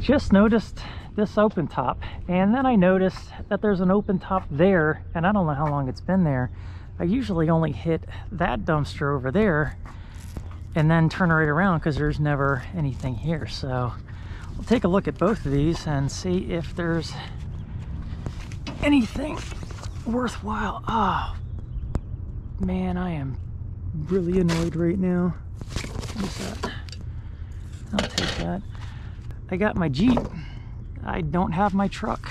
Just noticed this open top, and then I noticed that there's an open top there, and I don't know how long it's been there. I usually only hit that dumpster over there and then turn right around because there's never anything here. So we'll take a look at both of these and see if there's anything worthwhile. Oh man, I am really annoyed right now. What is that? I'll take that. I got my Jeep. I don't have my truck.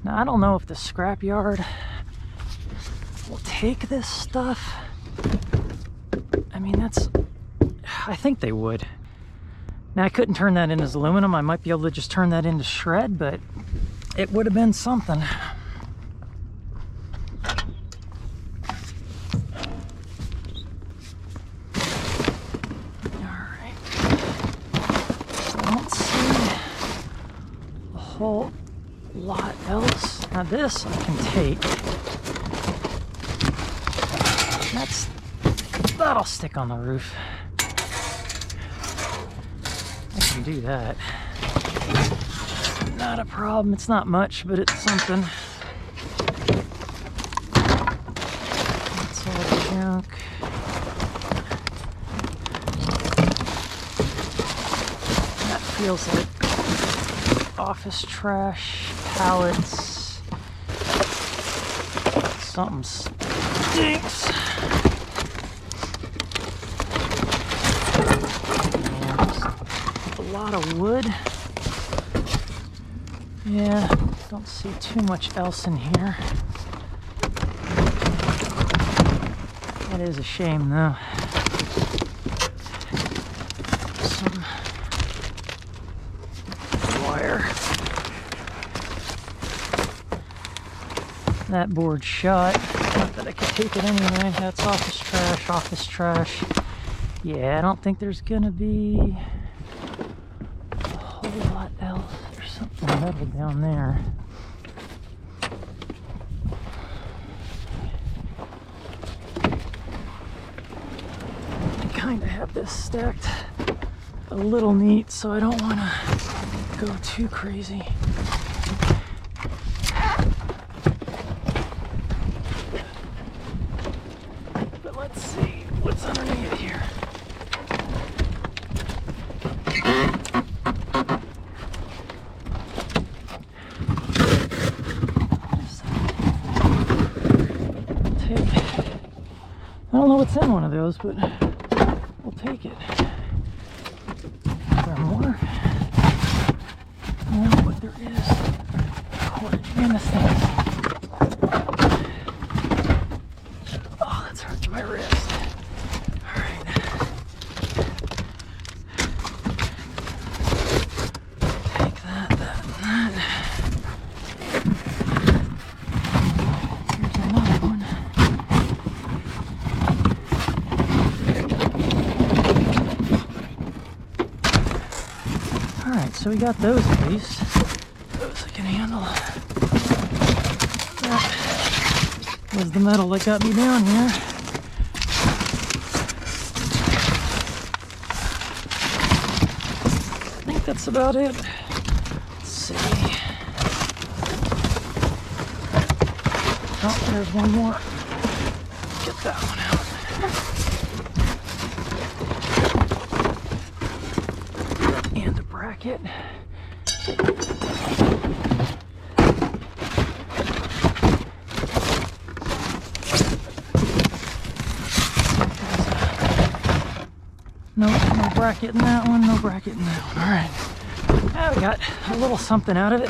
Now I don't know if the scrapyard will take this stuff. I mean, I think they would. Now I couldn't turn that into aluminum. I might be able to just turn that into shred, but it would have been something. Alright. I don't see a whole lot else. Now this I can take. That'll stick on the roof. I can do that. Not a problem. It's not much, but it's something. That's all the junk. That feels like office trash, pallets. Something stinks. A lot of wood. Yeah, don't see too much else in here. That is a shame though. Some wire. That board's shut. Not that I could take it anyway. That's office trash, office trash. Yeah, I don't think there's gonna be a whole lot else. There's something metal down there. I kind of have this stacked a little neat, so I don't want to go too crazy. But let's see what's underneath here. I don't know what's in one of those, but we'll take it. Is there more? No, but there is cordage. Man, this thing is... Oh, that's hurting my wrist. Alright. Take that, that, and that. Here's another one. Alright, so we got those at least. Those I can handle. That was the metal that got me down here. I think that's about it. Let's see. Oh, there's one more. Get that one out. And a bracket. Nope, no bracket in that one, no bracket in that one. Alright. Now we got a little something out of it.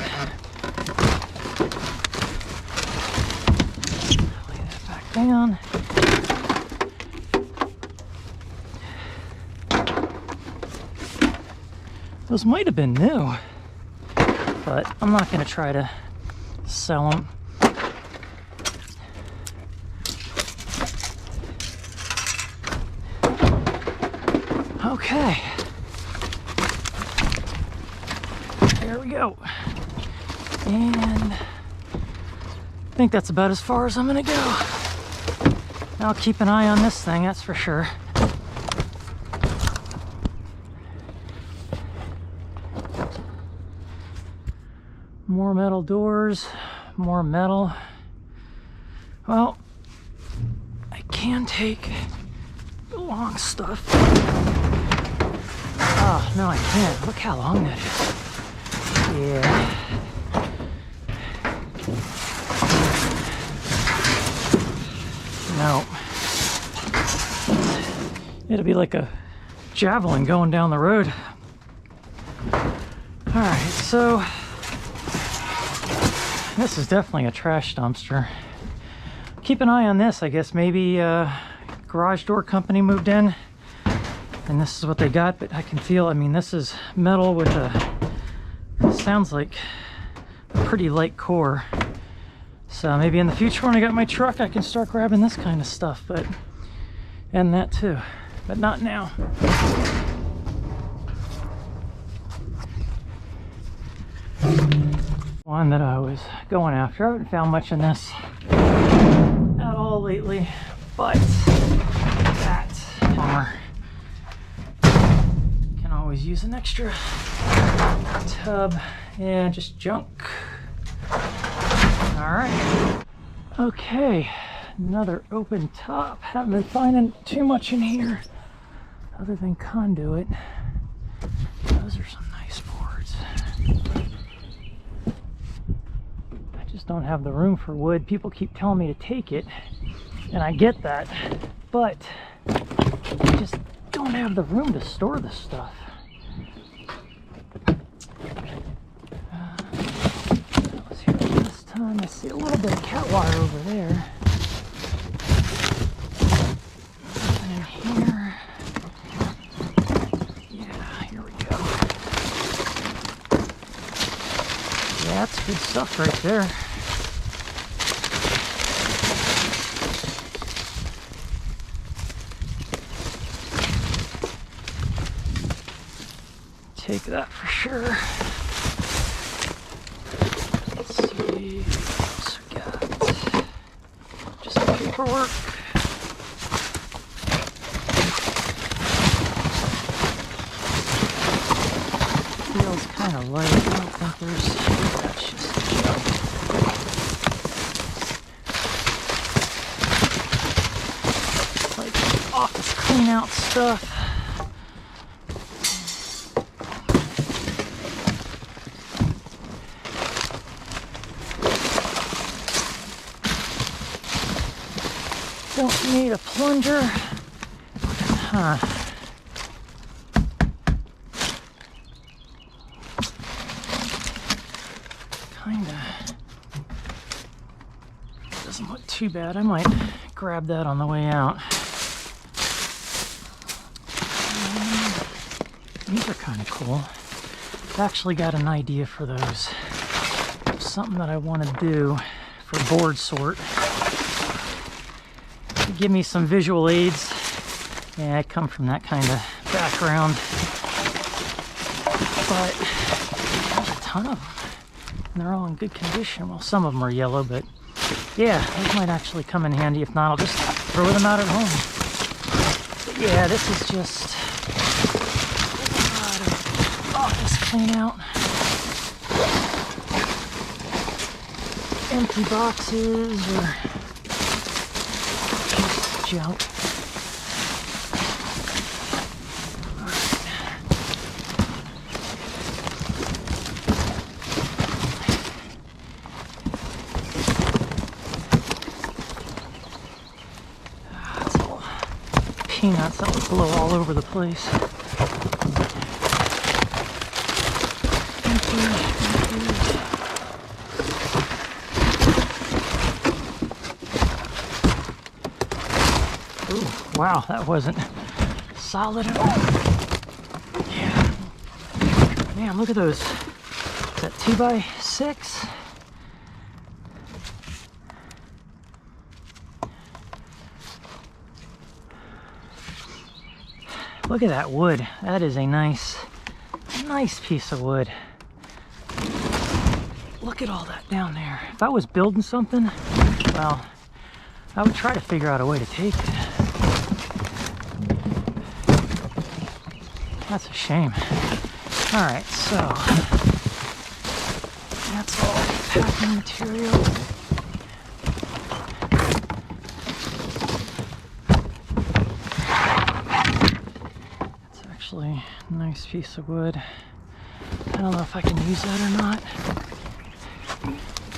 Lay that back down. Those might have been new, but I'm not going to try to sell them. Okay, there we go. And I think that's about as far as I'm going to go. I'll keep an eye on this thing, that's for sure. More metal doors, more metal. Well, I can take the long stuff. Oh, no, I can't. Look how long that is. Yeah. No. It'll be like a javelin going down the road. Alright, so this is definitely a trash dumpster. Keep an eye on this. I guess maybe garage door company moved in and this is what they got, but I can feel, I mean, this is metal with a, sounds like a pretty light core. So maybe in the future when I got my truck I can start grabbing this kind of stuff, but and that too, but not now. One that I was going after. I haven't found much in this at all lately, but that bummer. Can always use an extra tub. Yeah, just junk. Alright. Okay, another open top. Haven't been finding too much in here other than conduit. Those are some nice boards. I just don't have the room for wood. People keep telling me to take it, and I get that, but I just don't have the room to store this stuff. I see a little bit of cat wire over there. Nothing in here. Yeah, here we go. Yeah, that's good stuff right there. Take that for sure. Paperwork. Feels kind of light. I don't think there's. That's just junk. Like office clean out stuff. Don't need a plunger. Huh. Kinda. Doesn't look too bad. I might grab that on the way out. These are kind of cool. I've actually got an idea for those. Something that I want to do for board sort. Give me some visual aids. Yeah, I come from that kind of background. But there's a ton of them. And they're all in good condition. Well, some of them are yellow, but yeah, those might actually come in handy. If not, I'll just throw them out at home. But yeah, this is just a lot of office clean out. Empty boxes or junk. That's all peanuts that would blow all over the place. Ooh, wow, that wasn't solid at all. Yeah. Man, look at those. Is that 2x6? Look at that wood. That is a nice piece of wood. Look at all that down there. If I was building something, well, I would try to figure out a way to take it. That's a shame. All right, so That's all packing material. It's actually a nice piece of wood. I don't know if I can use that or not.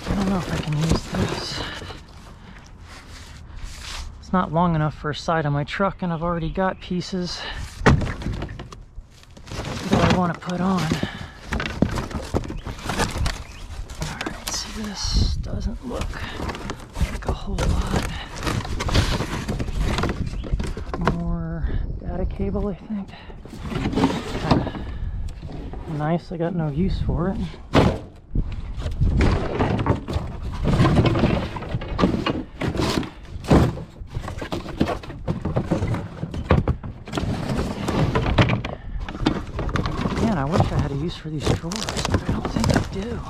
I don't know if I can use this. It's not long enough for a side of my truck, and I've already got pieces that I want to put on. Alright, so this doesn't look like a whole lot. More data cable, I think. Kinda nice, I got no use for it. Man, I wish I had a use for these drawers, but I don't think I do.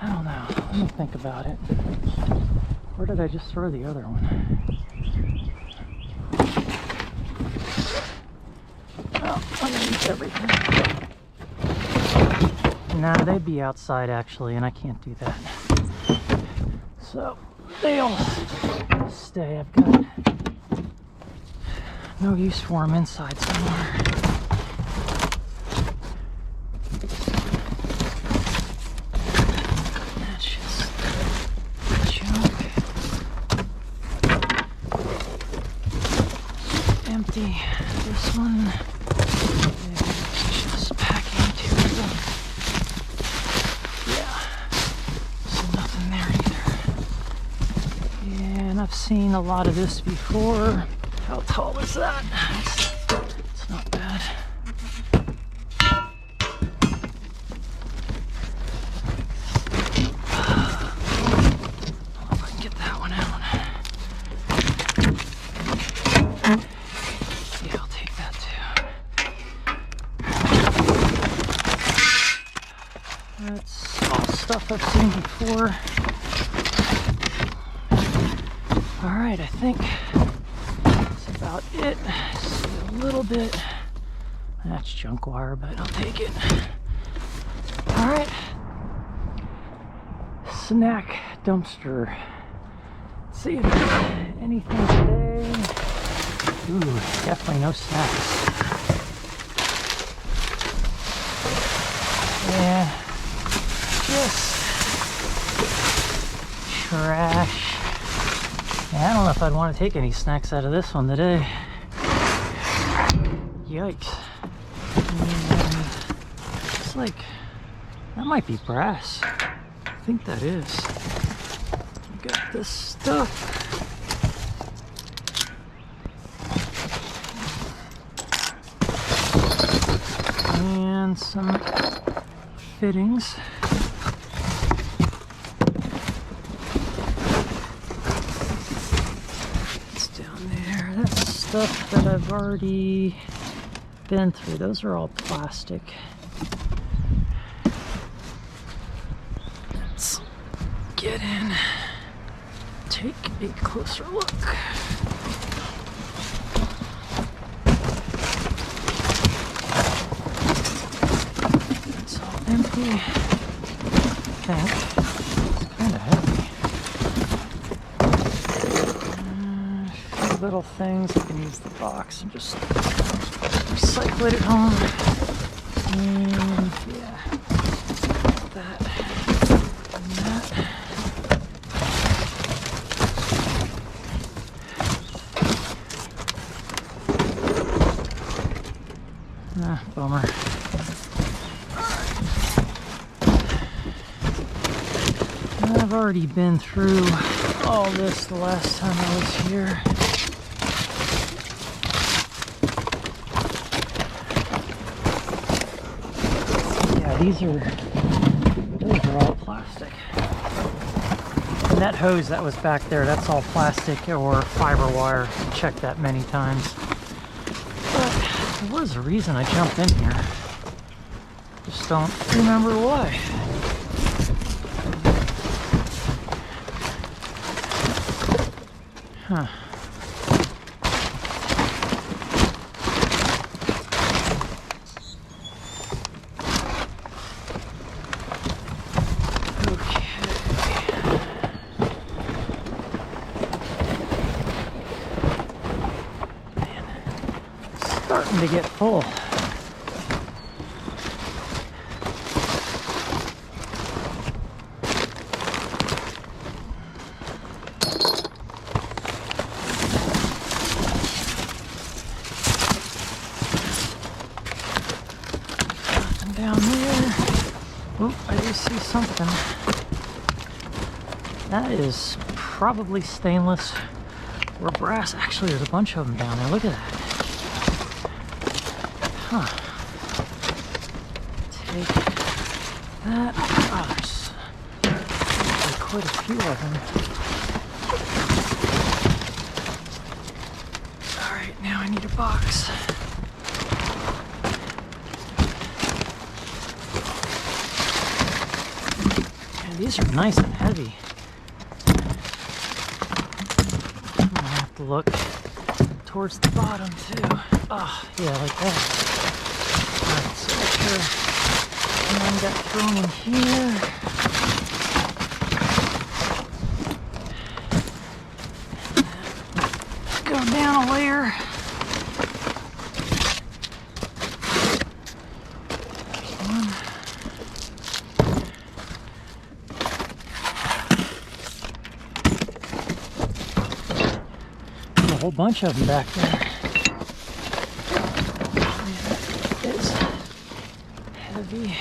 I don't know. Let me think about it. Where did I just throw the other one? Oh, underneath everything. Nah, they'd be outside actually, and I can't do that. So they'll stay. I've got no use for them inside somewhere. That's just junk. Empty. This one is just packing material. Yeah. So nothing there either. Yeah, and I've seen a lot of this before. How tall is that? It's not bad. If I can get that one out. Yeah, I'll take that too. That's all stuff I've seen before. Alright, I think about it. See a little bit. That's junk wire, but I'll take it. Alright. Snack dumpster. Let's see if there's anything today. Ooh, definitely no snacks. Yeah. Just trash. Yeah, I don't know if I'd want to take any snacks out of this one today. Yikes. And it's like, that might be brass. I think that is. We got this stuff. And some fittings. Stuff that I've already been through. Those are all plastic. Let's get in, take a closer look. It's all empty. I think it's kind of heavy. Little things. I can use the box and just recycle it at home. And yeah, that and that. Ah, bummer. I've already been through all this the last time I was here. Those are all plastic. And that hose that was back there, that's all plastic or fiber wire. I checked that many times. But there was a reason I jumped in here. Just don't remember why. Huh. to get full. Nothing down there. Oh, I do see something. That is probably stainless or brass. Actually, there's a bunch of them down there. Look at that. Huh. Take that. Oh, there's quite a few of them. Alright, now I need a box. Yeah, these are nice and heavy. I'm gonna have to look towards the bottom too. Oh, yeah, like that. Alright, so make sure one got thrown in here. Go down a layer. One. There's a whole bunch of them back there. It's heavy.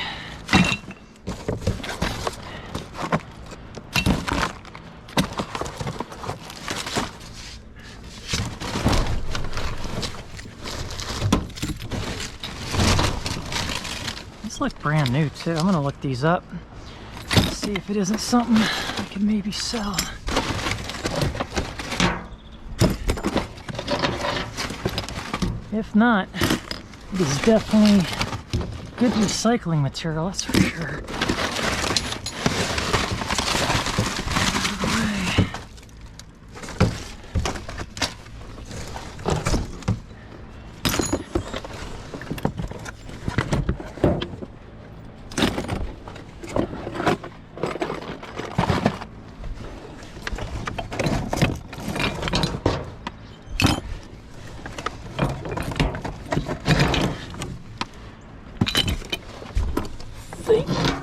These look brand new too. I'm gonna look these up, see if it isn't something I can maybe sell. If not, it is definitely good recycling material, that's for sure.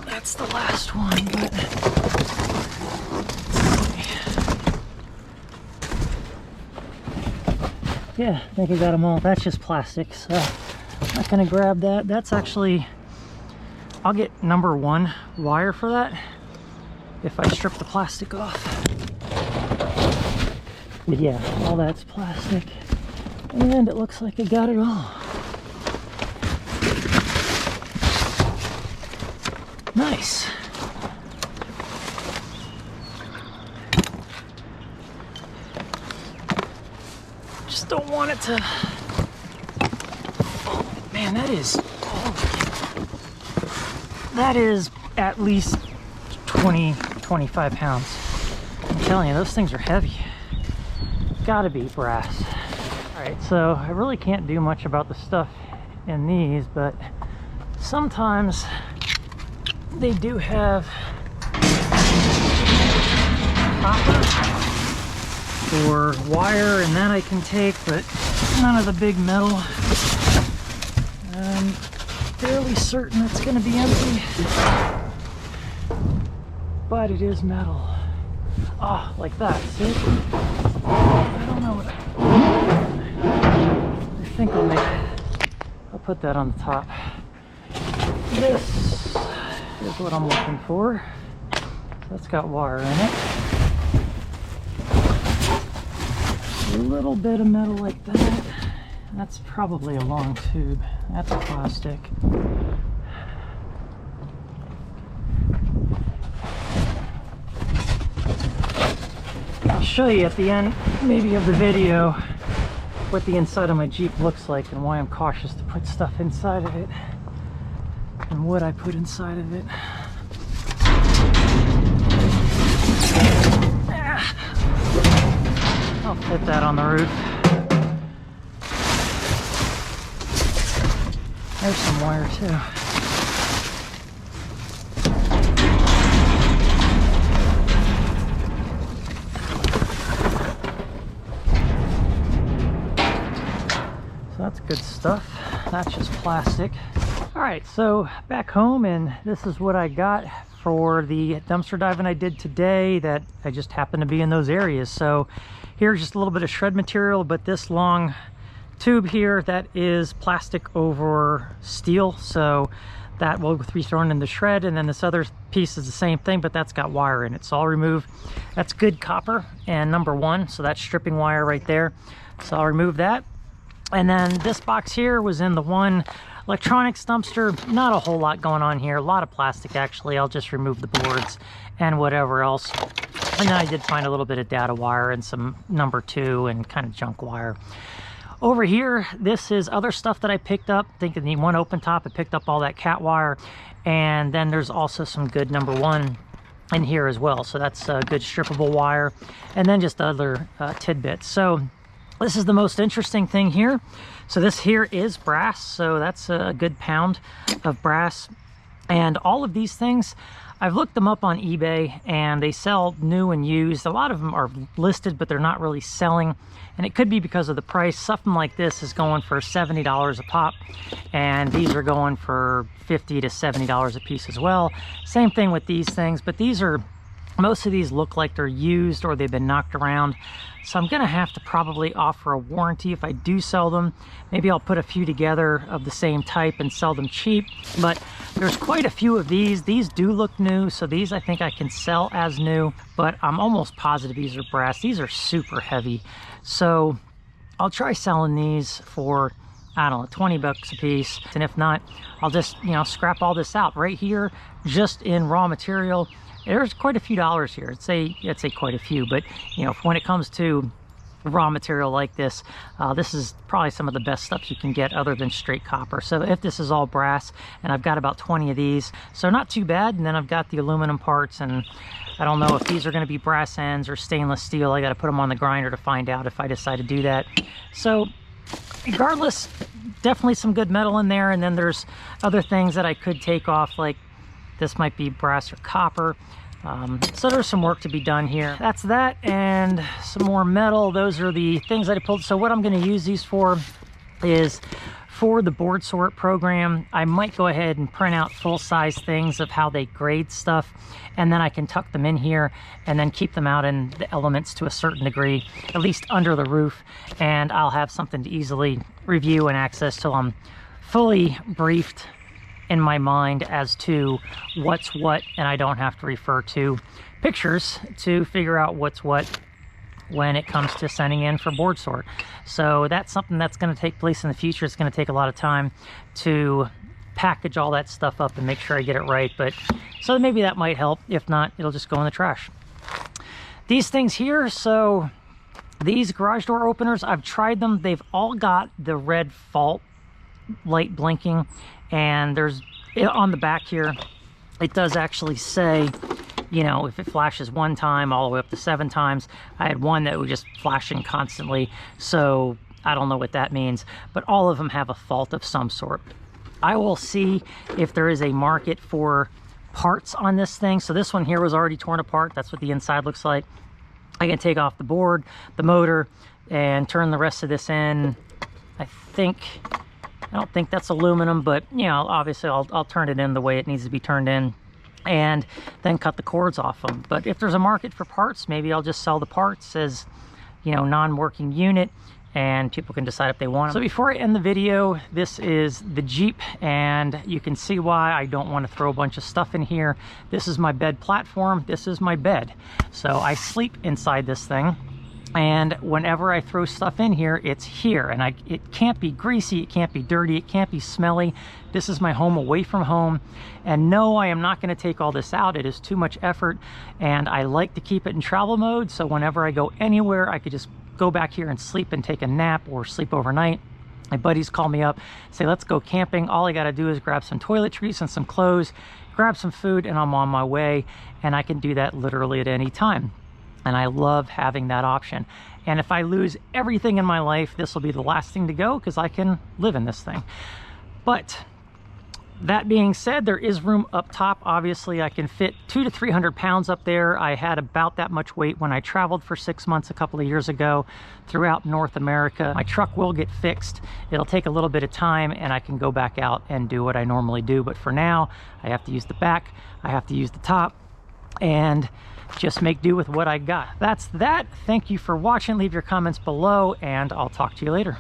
That's the last one, but yeah, I think I got them all. That's just plastic, so I'm not gonna grab that. That's actually, I'll get number 1 wire for that if I strip the plastic off. But yeah, all that's plastic, and it looks like I got it all. Nice. Just don't want it to. Oh man, that is at least 20-25 pounds. I'm telling you, those things are heavy. Gotta be brass. All right, so I really can't do much about the stuff in these, but sometimes they do have copper or wire, and that I can take, but none of the big metal. I'm fairly certain it's going to be empty, but it is metal. Ah, like that, see? I don't know what I think I'll put that on the top. This is what I'm looking for. So that's got wire in it. A little bit of metal like that. That's probably a long tube. That's plastic. I'll show you at the end, maybe of the video, what the inside of my Jeep looks like and why I'm cautious to put stuff inside of it. And what I put inside of it. I'll fit that on the roof. There's some wire too. So that's good stuff. that's just plastic. All right, so back home, and this is what I got for the dumpster diving I did today that I just happened to be in those areas. So here's just a little bit of shred material, but this long tube here, that is plastic over steel, so that will be thrown in the shred. And then this other piece is the same thing, but that's got wire in it, so I'll remove. That's good copper and number 1, so that's stripping wire right there, so I'll remove that. And then this box here was in the one electronics dumpster. Not a whole lot going on here, a lot of plastic actually. I'll just remove the boards and whatever else. And then I did find a little bit of data wire and some number 2 and kind of junk wire. Over here, this is other stuff that I picked up. I think in the one open top, I picked up all that cat wire. And then there's also some good number 1 in here as well. So that's good strippable wire. And then just other tidbits. So this is the most interesting thing here. So this here is brass. So that's a good pound of brass. And all of these things, I've looked them up on eBay and they sell new and used. A lot of them are listed, but they're not really selling. And it could be because of the price. Something like this is going for $70 a pop. And these are going for $50 to $70 a piece as well. Same thing with these things, but these are, most of these look like they're used or they've been knocked around. So I'm gonna have to probably offer a warranty if I do sell them. Maybe I'll put a few together of the same type and sell them cheap. But there's quite a few of these. These do look new, so these I think I can sell as new, but I'm almost positive these are brass. These are super heavy. So I'll try selling these for, I don't know, 20 bucks a piece. And if not, I'll just, you know, scrap all this out. Right here, just in raw material, there's quite a few dollars here. I'd say quite a few, but you know, when it comes to raw material like this, this is probably some of the best stuff you can get other than straight copper. So if this is all brass, and I've got about 20 of these, so not too bad. And then I've got the aluminum parts, and I don't know if these are going to be brass ends or stainless steel. I got to put them on the grinder to find out if I decide to do that. So regardless, definitely some good metal in there. And then there's other things that I could take off, like this might be brass or copper. So there's some work to be done here. That's that, and some more metal. Those are the things that I pulled. So what I'm going to use these for is for the board sort program. I might go ahead and print out full-size things of how they grade stuff, and then I can tuck them in here and then keep them out in the elements to a certain degree, at least under the roof, and I'll have something to easily review and access till I'm fully briefed in my mind as to what's what, and I don't have to refer to pictures to figure out what's what when it comes to sending in for board sort. So that's something that's going to take place in the future. It's going to take a lot of time to package all that stuff up and make sure I get it right, but so maybe that might help. If not, it'll just go in the trash. These things here, so these garage door openers, I've tried them. They've all got the red fault light blinking, and there's on the back here, it does actually say, you know, if it flashes 1 time all the way up to 7 times. I had one that was just flashing constantly, so I don't know what that means, but all of them have a fault of some sort. I will see if there is a market for parts on this thing. So this one here was already torn apart. That's what the inside looks like. I can take off the board, the motor, and turn the rest of this in. I don't think that's aluminum, but you know, obviously I'll turn it in the way it needs to be turned in, and then cut the cords off them. But if there's a market for parts, maybe I'll just sell the parts as, you know, non-working unit, and people can decide if they want them. So before I end the video, this is the Jeep, and you can see why I don't want to throw a bunch of stuff in here. This is my bed platform. This is my bed. So I sleep inside this thing. And whenever I throw stuff in here, it's here, and it can't be greasy, it can't be dirty, it can't be smelly. This is my home away from home, and no, I am not going to take all this out. It is too much effort, and I like to keep it in travel mode, so whenever I go anywhere, I could just go back here and sleep and take a nap or sleep overnight. My buddies call me up, say, let's go camping. All I got to do is grab some toiletries and some clothes, grab some food, and I'm on my way, and I can do that literally at any time. And I love having that option. And if I lose everything in my life, this will be the last thing to go, because I can live in this thing. But That being said, there is room up top. Obviously, I can fit 200 to 300 pounds up there. I had about that much weight when I traveled for 6 months a couple of years ago throughout North America. My truck will get fixed. It'll take a little bit of time and I can go back out and do what I normally do. But for now, I have to use the back, I have to use the top, and just make do with what I got. That's that. Thank you for watching. Leave your comments below and I'll talk to you later.